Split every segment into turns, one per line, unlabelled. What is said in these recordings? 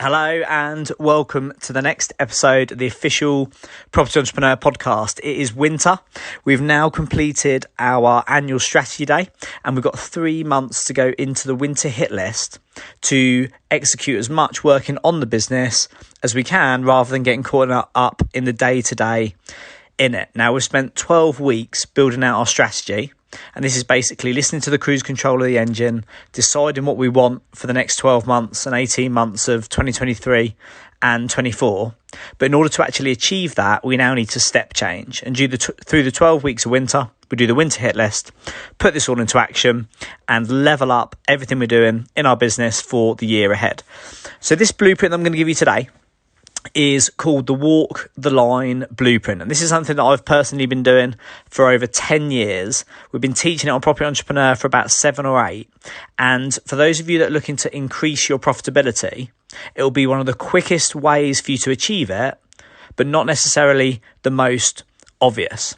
Hello and welcome to the next episode of the official Property Entrepreneur podcast. It is winter. We've now completed our annual strategy day and we've got 3 months to go into the winter hit list to execute as much working on the business as we can rather than getting caught up in the day-to-day in it. Now, we've spent 12 weeks building out our strategy. And this is basically listening to the cruise control of the engine, deciding what we want for the next 12 months and 18 months of 2023 and 24. But in order to actually achieve that, we now need to step change. And through the 12 weeks of winter, we do the winter hit list, put this all into action and level up everything we're doing in our business for the year ahead. So this blueprint I'm going to give you today is called the Walk the Line Blueprint. And this is something that I've personally been doing for over 10 years. We've been teaching it on Property Entrepreneur for about 7 or 8. And for those of you that are looking to increase your profitability, it will be one of the quickest ways for you to achieve it, but not necessarily the most obvious.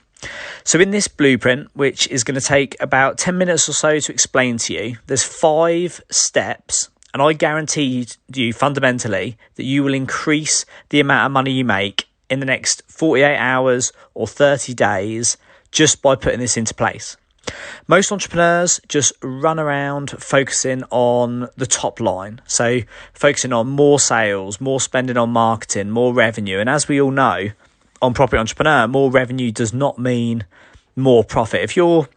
So in this blueprint, which is going to take about 10 minutes or so to explain to you, there's 5 steps. And I guarantee you fundamentally that you will increase the amount of money you make in the next 48 hours or 30 days just by putting this into place. Most entrepreneurs just run around focusing on the top line. So focusing on more sales, more spending on marketing, more revenue. And as we all know, on Property Entrepreneur, more revenue does not mean more profit. If you're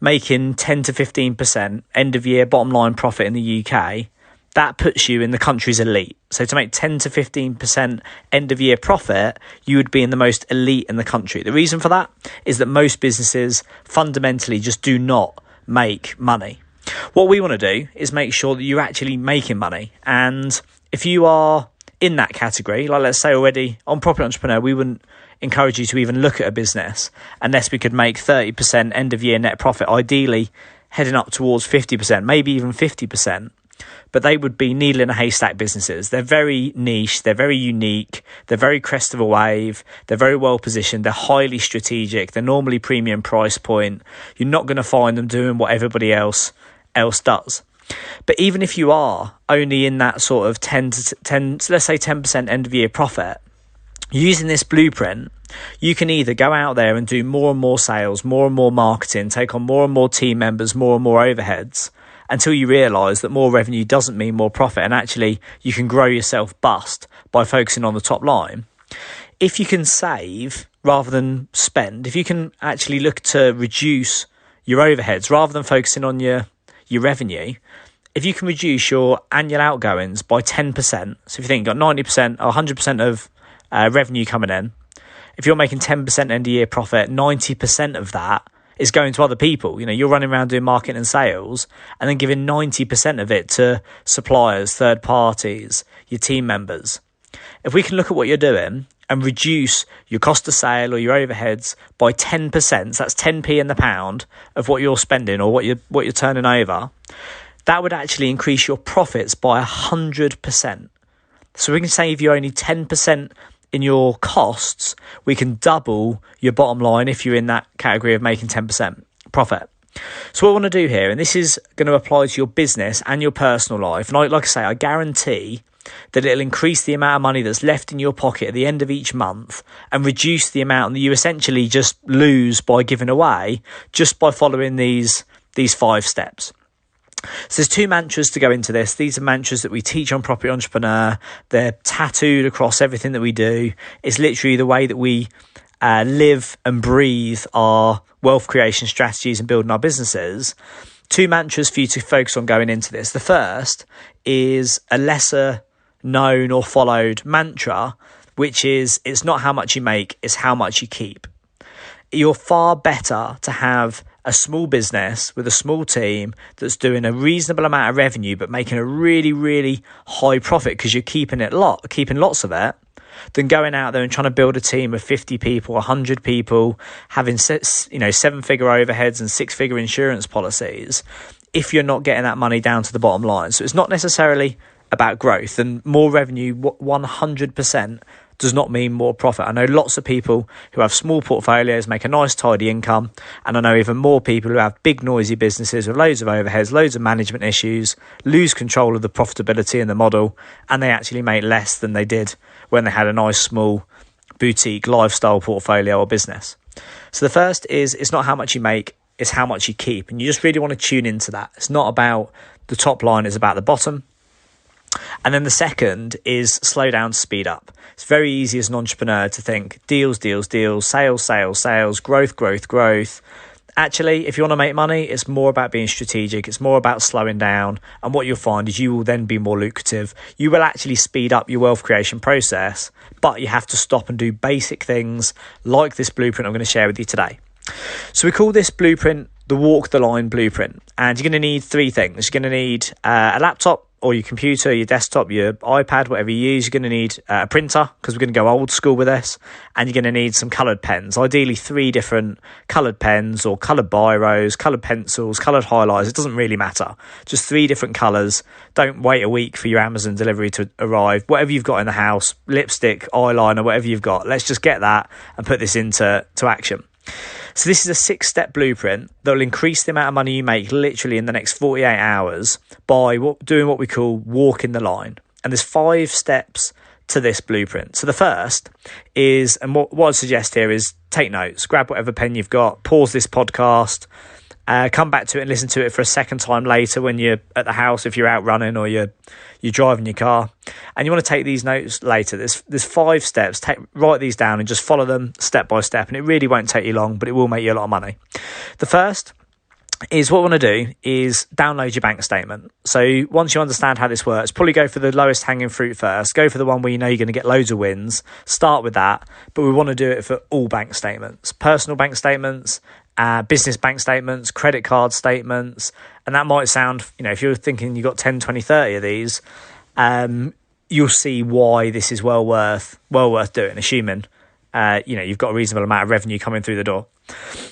making 10 to 15% end of year bottom line profit in the UK, that puts you in the country's elite. So to make 10 to 15% end of year profit, you would be in the most elite in the country. The reason for that is that most businesses fundamentally just do not make money. What we want to do is make sure that you're actually making money. And if you are in that category, like let's say already on Property Entrepreneur, we wouldn't encourage you to even look at a business unless we could make 30% end of year net profit, ideally heading up towards 50%, maybe even 50%. But they would be needle in a haystack businesses. They're very niche, they're very unique, they're very crest of a wave, they're very well positioned, they're highly strategic, they're normally premium price point. You're not going to find them doing what everybody else does. But even if you are only in that sort of 10, let's say 10% end of year profit, using this blueprint, you can either go out there and do more and more sales, more and more marketing, take on more and more team members, more and more overheads, until you realise that more revenue doesn't mean more profit and actually you can grow yourself bust by focusing on the top line. If you can save rather than spend, if you can actually look to reduce your overheads rather than focusing on your revenue, if you can reduce your annual outgoings by 10%, so if you think you've got 90% or 100% of revenue coming in, if you're making 10% end of year profit, 90% of that is going to other people. You know, you're running around doing marketing and sales and then giving 90% of it to suppliers, third parties, your team members. If we can look at what you're doing and reduce your cost of sale or your overheads by 10%, so that's 10p in the pound of what you're spending or what you're turning over, that would actually increase your profits by 100%. So we can save you only 10% in your costs, we can double your bottom line if you're in that category of making 10% profit. So what I want to do here, and this is going to apply to your business and your personal life, and like I say, I guarantee that it'll increase the amount of money that's left in your pocket at the end of each month and reduce the amount that you essentially just lose by giving away just by following these 5 steps. So there's 2 mantras to go into this. These are mantras that we teach on Property Entrepreneur. They're tattooed across everything that we do. It's literally the way that we live and breathe our wealth creation strategies and building our businesses. 2 mantras for you to focus on going into this. The first is a lesser known or followed mantra, which is it's not how much you make, it's how much you keep. You're far better to have a small business with a small team that's doing a reasonable amount of revenue but making a really, really high profit because you're keeping lots of it, than going out there and trying to build a team of 50 people, 100 people, having 7-figure overheads and 6-figure insurance policies if you're not getting that money down to the bottom line. So it's not necessarily about growth, and more revenue 100% does not mean more profit. I know lots of people who have small portfolios make a nice tidy income, and I know even more people who have big noisy businesses with loads of overheads, loads of management issues, lose control of the profitability in the model, and they actually make less than they did when they had a nice small boutique lifestyle portfolio or business. So the first is, it's not how much you make, it's how much you keep, and you just really want to tune into that. It's not about the top line, it's about the bottom. And then the second is slow down, speed up. It's very easy as an entrepreneur to think deals, sales, growth. Actually, if you want to make money, it's more about being strategic. It's more about slowing down. And what you'll find is you will then be more lucrative. You will actually speed up your wealth creation process, but you have to stop and do basic things like this blueprint I'm going to share with you today. So we call this blueprint the Walk the Line blueprint. And you're going to need three things. You're going to need a laptop, or your computer, your desktop, your iPad, whatever you use. You're going to need a printer, because we're going to go old school with this. And you're going to need some coloured pens, ideally 3 different coloured pens or coloured biros, coloured pencils, coloured highlighters. It doesn't really matter. Just 3 different colours. Don't wait a week for your Amazon delivery to arrive. Whatever you've got in the house, lipstick, eyeliner, whatever you've got. Let's just get that and put this into action. So this is a 6-step blueprint that will increase the amount of money you make literally in the next 48 hours by doing what we call walking the line. And there's 5 steps to this blueprint. So the first is, and what I'd suggest here is take notes, grab whatever pen you've got, pause this podcast, come back to it and listen to it for a second time later when you're at the house, if you're out running or you're driving your car, and you want to take these notes later. There's 5 steps. Write these down and just follow them step by step, and it really won't take you long, but it will make you a lot of money. The first is, what we want to do is download your bank statement. So once you understand how this works, probably go for the lowest hanging fruit first. Go for the one where you know you're going to get loads of wins. Start with that, but we want to do it for all bank statements, personal bank statements, business bank statements, credit card statements. And that might sound, if you're thinking you've got 10, 20, 30 of these, you'll see why this is well worth doing, assuming you've got a reasonable amount of revenue coming through the door.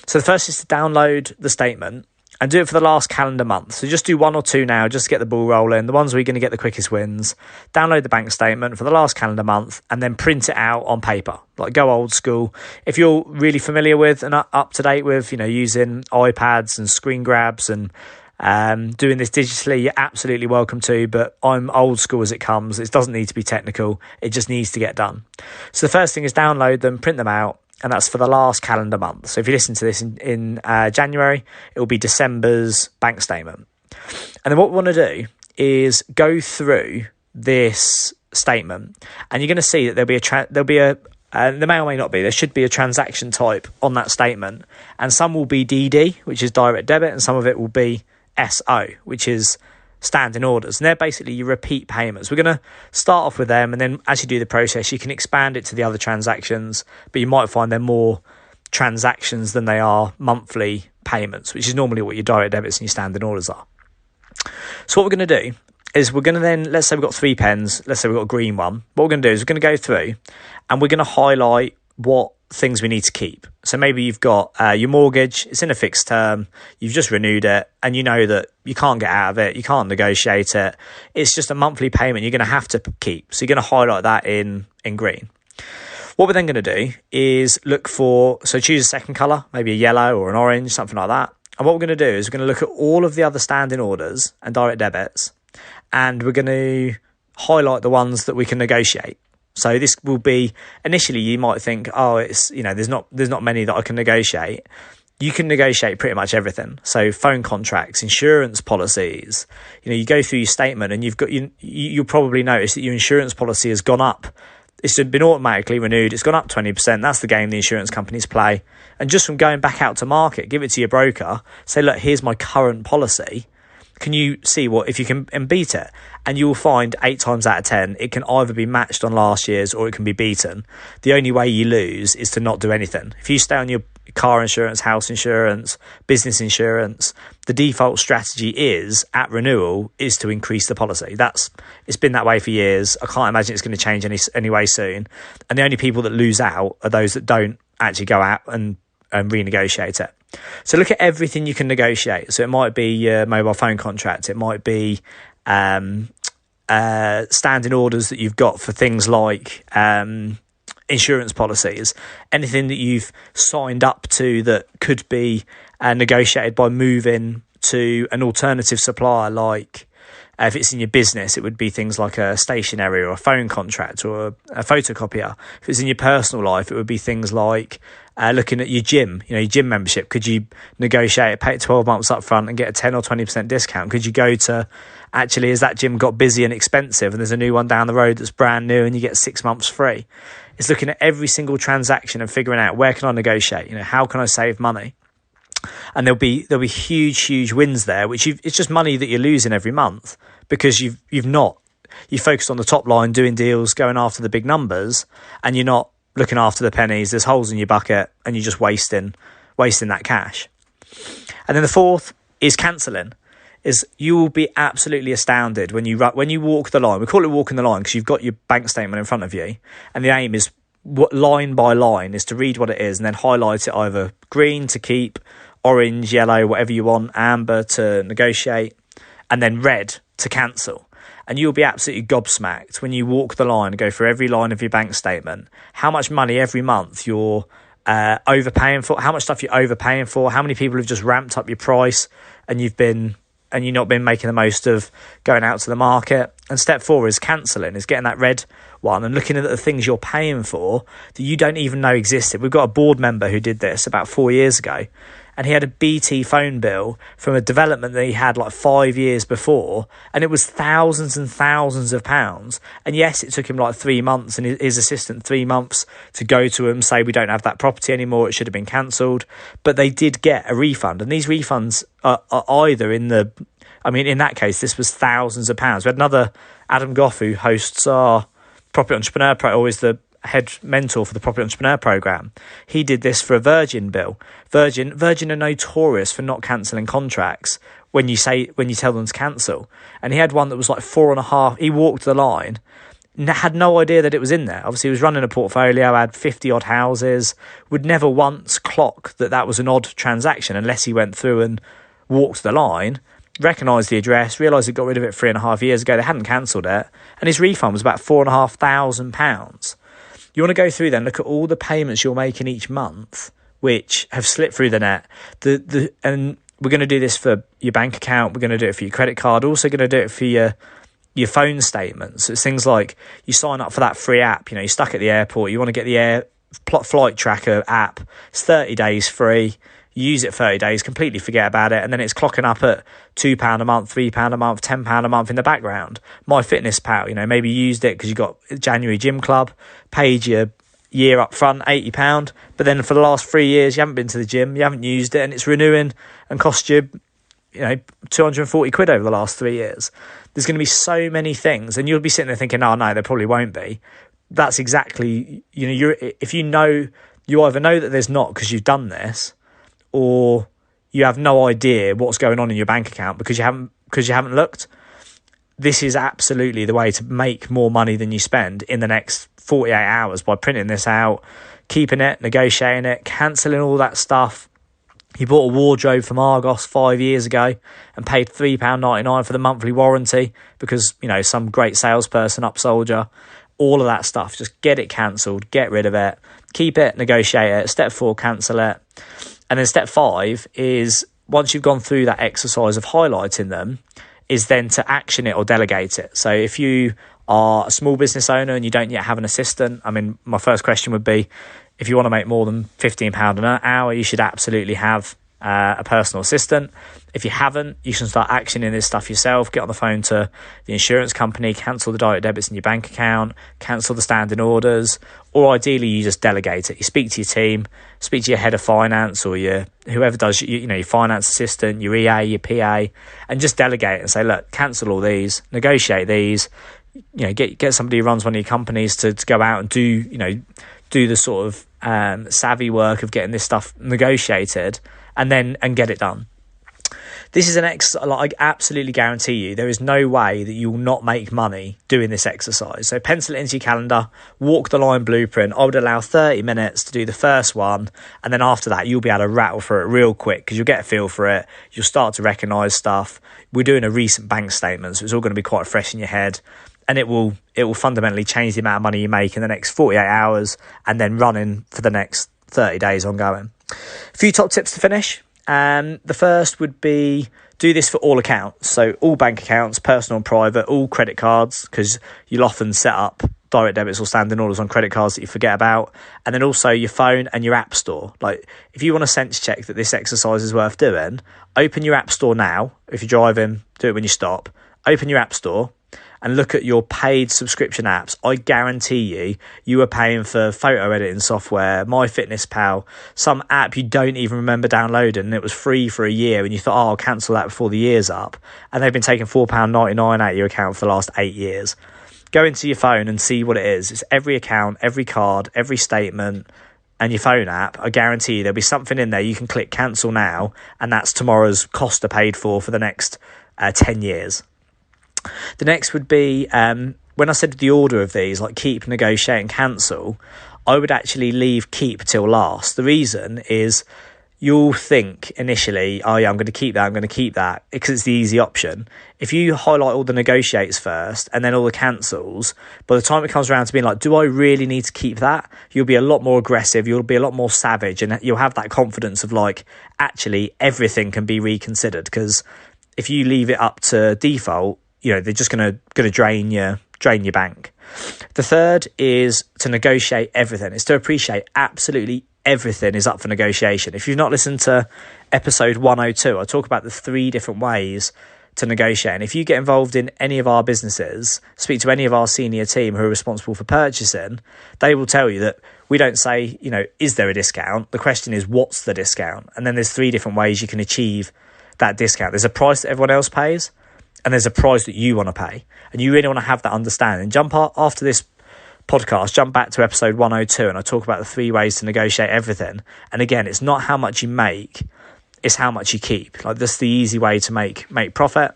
So the first is to download the statement and do it for the last calendar month. So just do 1 or 2 now, just to get the ball rolling. The ones where you're going to get the quickest wins. Download the bank statement for the last calendar month and then print it out on paper. Like, go old school. If you're really familiar with and up to date with, using iPads and screen grabs and doing this digitally, you're absolutely welcome to, but I'm old school as it comes. It doesn't need to be technical. It just needs to get done. So the first thing is download them, print them out, and that's for the last calendar month. So if you listen to this in January, it will be December's bank statement. And then what we want to do is go through this statement, and you're going to see that there may or may not be, there should be a transaction type on that statement, and some will be DD, which is direct debit, and some of it will be SO, which is standing orders. And they're basically your repeat payments. We're going to start off with them, and then as you do the process, you can expand it to the other transactions, but you might find they're more transactions than they are monthly payments, which is normally what your direct debits and your standing orders are. So what we're going to do is we're going to then, let's say we've got 3 pens, let's say we've got a green one. What we're going to do is we're going to go through and we're going to highlight what things we need to keep. So maybe you've got your mortgage, it's in a fixed term, you've just renewed it, and you know that you can't get out of it, you can't negotiate it, it's just a monthly payment you're going to have to keep. So you're going to highlight that in green. What we're then going to do is choose a second colour, maybe a yellow or an orange, something like that. And what we're going to do is we're going to look at all of the other standing orders and direct debits, and we're going to highlight the ones that we can negotiate. So this will be, initially you might think, it's, there's not many that I can negotiate. You can negotiate pretty much everything. So phone contracts, insurance policies, you go through your statement and you'll probably notice that your insurance policy has gone up. It's been automatically renewed. It's gone up 20%. That's the game the insurance companies play. And just from going back out to market, give it to your broker, say, look, here's my current policy. Can you see if you can beat it? And you will find 8 times out of 10, it can either be matched on last year's or it can be beaten. The only way you lose is to not do anything. If you stay on your car insurance, house insurance, business insurance, the default strategy is, at renewal, is to increase the policy. It's been that way for years. I can't imagine it's going to change anyway soon. And the only people that lose out are those that don't actually go out and renegotiate it. So look at everything you can negotiate. So it might be your mobile phone contract. It might be standing orders that you've got for things like insurance policies, anything that you've signed up to that could be negotiated by moving to an alternative supplier, like if it's in your business, it would be things like a stationery or a phone contract or a photocopier. If it's in your personal life, it would be things like looking at your gym, your gym membership. Could you negotiate it, pay it 12 months up front and get a 10 or 20% discount? Could you go to, actually, has that gym got busy and expensive and there's a new one down the road that's brand new and you get 6 months free? It's looking at every single transaction and figuring out, where can I negotiate? How can I save money? And there'll be huge wins there, which it's just money that you're losing every month because you focused on the top line, doing deals, going after the big numbers, and you're not looking after the pennies. There's holes in your bucket, and you're just wasting that cash. And then the fourth is cancelling. Is you will be absolutely astounded when you walk the line. We call it walking the line because you've got your bank statement in front of you, and the aim is, line by line, is to read what it is and then highlight it either green to keep, orange, yellow, whatever you want, amber to negotiate, and then red to cancel. And you'll be absolutely gobsmacked when you walk the line and go through every line of your bank statement, how much money every month you're overpaying for, how much stuff you're overpaying for, how many people have just ramped up your price and you've not been making the most of going out to the market. And step 4 is cancelling, is getting that red one and looking at the things you're paying for that you don't even know existed. We've got a board member who did this about 4 years ago, and he had a BT phone bill from a development that he had like 5 years before, and it was thousands and thousands of pounds. And yes, it took him like 3 months and his assistant 3 months to go to him, say, we don't have that property anymore, it should have been cancelled. But they did get a refund, and these refunds are either in that case, this was thousands of pounds. We had another, Adam Goff, who hosts our Property Entrepreneur Program, always the head mentor for the Property Entrepreneur Program. He did this for a Virgin bill. Virgin are notorious for not cancelling contracts when you tell them to cancel. And he had one that was like 4.5. He walked the line, had no idea that it was in there. Obviously, he was running a portfolio, had 50 odd houses, would never once clock that was an odd transaction unless he went through and walked the line, recognised the address, realised he got rid of it 3.5 years ago, they hadn't cancelled it, and his refund was about £4,500. You want to go through then, look at all the payments you're making each month, which have slipped through the net. And we're going to do this for your bank account, we're going to do it for your credit card, also going to do it for your phone statements. So it's things like you sign up for that free app, you're stuck at the airport, you want to get the flight tracker app, it's 30 days free. You use it 30 days, completely forget about it, and then it's clocking up at £2 a month, £3 a month, £10 a month in the background. MyFitnessPal, maybe you used it because you got January gym club, paid your year up front, £80, but then for the last 3 years you haven't been to the gym, you haven't used it, and it's renewing and cost you, 240 quid over the last 3 years. There's going to be so many things, and you'll be sitting there thinking, oh no, there probably won't be. That's exactly, you either know that there's not because you've done this, or you have no idea what's going on in your bank account because you haven't looked. This is absolutely the way to make more money than you spend in the next 48 hours by printing this out, keeping it, negotiating it, cancelling all that stuff. You bought a wardrobe from Argos 5 years ago and paid £3.99 for the monthly warranty because, some great salesperson upsold you. All of that stuff, just get it cancelled, get rid of it, keep it, negotiate it. Step 4, cancel it. And then step 5 is, once you've gone through that exercise of highlighting them, is then to action it or delegate it. So if you are a small business owner and you don't yet have an assistant, my first question would be, if you want to make more than £15 an hour, you should absolutely have a personal assistant. If you haven't, you should start actioning this stuff yourself. Get on the phone to the insurance company, cancel the direct debits in your bank account, cancel the standing orders, or ideally you just delegate it. You speak to your team, speak to your head of finance or whoever does your finance assistant, your EA, your PA, and just delegate and say, look, cancel all these, negotiate these. Get somebody who runs one of your companies to go out and do the sort of savvy work of getting this stuff negotiated and get it done. This is I absolutely guarantee you, there is no way that you will not make money doing this exercise. So pencil it into your calendar, walk the line blueprint. I would allow 30 minutes to do the first one. And then after that, you'll be able to rattle through it real quick because you'll get a feel for it. You'll start to recognise stuff. We're doing a recent bank statement, so it's all going to be quite fresh in your head. and it will fundamentally change the amount of money you make in the next 48 hours and then running for the next 30 days ongoing. A few top tips to finish. The first would be do this for all accounts. So all bank accounts, personal and private, all credit cards, because you'll often set up direct debits or standing orders on credit cards that you forget about. And then also your phone and your app store. Like if you want to sense check that this exercise is worth doing, open your app store now. If you're driving, do it when you stop. Open your app store and look at your paid subscription apps. I guarantee you are paying for photo editing software, 𝗁𝗏FitnessPal, some app you don't even remember downloading, and it was free for a year, and you thought, oh, I'll cancel that before the year's up. And they've been taking £4.99 out of your account for the last 8 years. Go into your phone and see what it is. It's every account, every card, every statement, and your phone app. I guarantee you there'll be something in there you can click cancel now, and that's tomorrow's cost are paid for the next 10 years. The next would be, when I said the order of these, like keep, negotiate and cancel, I would actually leave keep till last. The reason is you'll think initially, oh yeah, I'm going to keep that, because it's the easy option. If you highlight all the negotiates first and then all the cancels, by the time it comes around to being like, do I really need to keep that? You'll be a lot more aggressive, you'll be a lot more savage, and you'll have that confidence of like, actually everything can be reconsidered, because if you leave it up to default, they're just going to drain your bank. The third is to negotiate everything. It's to appreciate absolutely everything is up for negotiation. If you've not listened to episode 102, I talk about the 3 different ways to negotiate. And if you get involved in any of our businesses, speak to any of our senior team who are responsible for purchasing, they will tell you that we don't say, is there a discount? The question is, what's the discount? And then there's 3 different ways you can achieve that discount. There's a price that everyone else pays, and there's a price that you want to pay. And you really want to have that understanding. After this podcast, jump back to episode 102, and I talk about the 3 ways to negotiate everything. And again, it's not how much you make, it's how much you keep. Like, that's the easy way to make profit.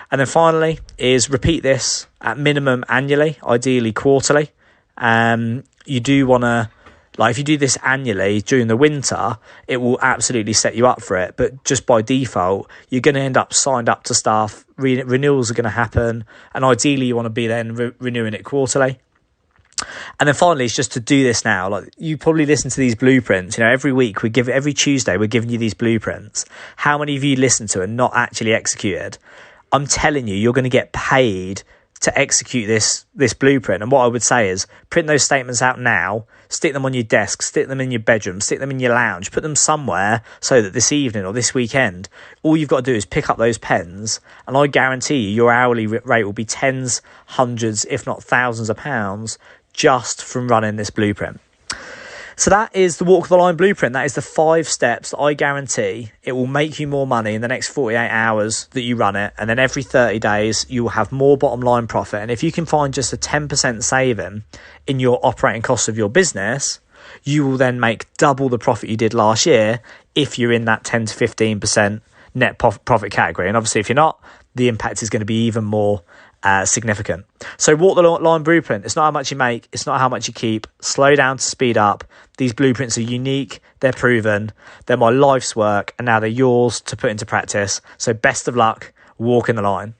And then finally is repeat this at minimum annually, ideally quarterly. You do want to, like, if you do this annually during the winter, it will absolutely set you up for it. But just by default, you're going to end up signed up to stuff. Renewals are going to happen. And ideally, you want to be then renewing it quarterly. And then finally, it's just to do this now. Like, you probably listen to these blueprints. Every week, every Tuesday, we're giving you these blueprints. How many of you listen to and not actually executed? I'm telling you, you're going to get paid to execute this blueprint. And what I would say is print those statements out now, stick them on your desk, stick them in your bedroom, stick them in your lounge, put them somewhere so that this evening or this weekend, all you've got to do is pick up those pens, and I guarantee you your hourly rate will be tens, hundreds, if not thousands of pounds just from running this blueprint. So that is the walk the line blueprint. That is the 5 steps that I guarantee it will make you more money in the next 48 hours that you run it. And then every 30 days, you will have more bottom line profit. And if you can find just a 10% saving in your operating costs of your business, you will then make double the profit you did last year if you're in that 10 to 15% net profit category. And obviously, if you're not, the impact is going to be even more significant. So walk the line blueprint. It's not how much you make, it's not how much you keep. Slow down to speed up. These blueprints are unique, they're proven, they're my life's work, and now they're yours to put into practice. So best of luck walking the line.